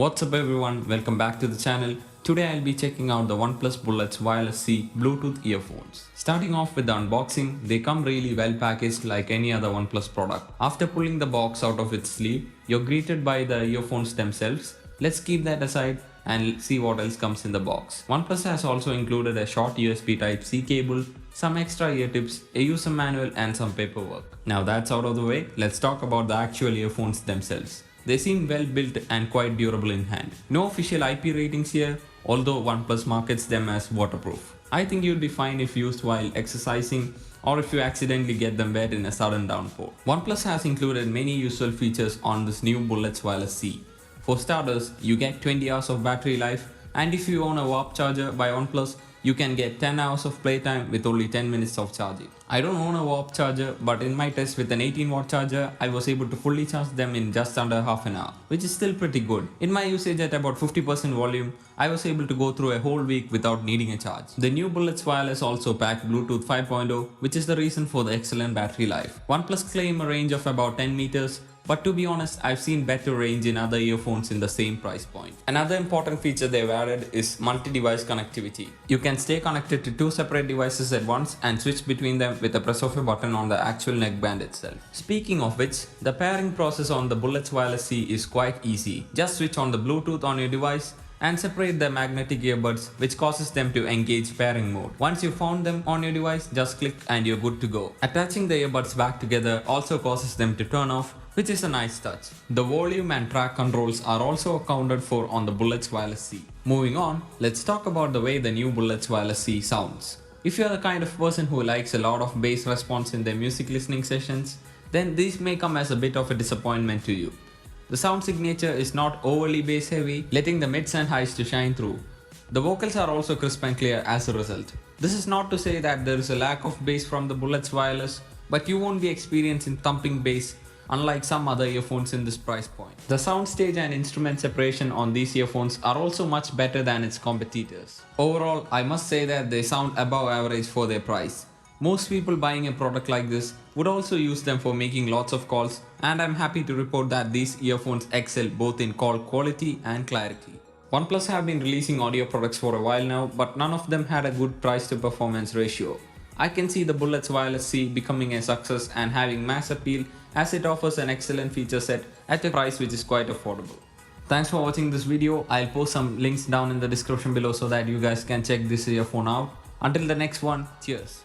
What's up everyone, welcome back to the channel. Today I'll be checking out the OnePlus Bullets Wireless Z Bluetooth earphones. Starting off with the unboxing, they come really well packaged like any other OnePlus product. After pulling the box out of its sleeve, you're greeted by the earphones themselves. Let's keep that aside and see what else comes in the box. OnePlus has also included a short USB Type-C cable, some extra ear tips, a user manual and some paperwork. Now that's out of the way, let's talk about the actual earphones themselves. They seem well built and quite durable in hand. No official IP ratings here, although OnePlus markets them as waterproof. I think you'll be fine if used while exercising or if you accidentally get them wet in a sudden downpour. OnePlus has included many useful features on this new Bullets Wireless Z. For starters, you get 20 hours of battery life, and if you own a warp charger by OnePlus, you can get 10 hours of playtime with only 10 minutes of charging. I don't own a warp charger, but in my test with an 18-watt charger, I was able to fully charge them in just under half an hour, which is still pretty good. In my usage at about 50% volume, I was able to go through a whole week without needing a charge. The new Bullets Wireless also pack Bluetooth 5.0, which is the reason for the excellent battery life. OnePlus claim a range of about 10 meters, but to be honest, I've seen better range in other earphones in the same price point. Another important feature they've added is multi-device connectivity. You can stay connected to two separate devices at once and switch between them with the press of a button on the actual neckband itself. Speaking of which, the pairing process on the Bullets Wireless Z is quite easy. Just switch on the Bluetooth on your device and separate the magnetic earbuds, which causes them to engage pairing mode. Once you found them on your device, just click and you're good to go. Attaching the earbuds back together also causes them to turn off, which is a nice touch. The volume and track controls are also accounted for on the Bullets Wireless Z. Moving on, let's talk about the way the new Bullets Wireless Z sounds. If you're the kind of person who likes a lot of bass response in their music listening sessions, then these may come as a bit of a disappointment to you. The sound signature is not overly bass heavy, letting the mids and highs to shine through. The vocals are also crisp and clear as a result. This is not to say that there is a lack of bass from the Bullets Wireless, but you won't be experiencing thumping bass unlike some other earphones in this price point. The soundstage and instrument separation on these earphones are also much better than its competitors. Overall, I must say that they sound above average for their price. Most people buying a product like this would also use them for making lots of calls, and I'm happy to report that these earphones excel both in call quality and clarity. OnePlus have been releasing audio products for a while now, but none of them had a good price to performance ratio. I can see the Bullets Wireless Z becoming a success and having mass appeal as it offers an excellent feature set at a price which is quite affordable. Thanks for watching this video. I'll post some links down in the description below so that you guys can check this earphone out. Until the next one, cheers.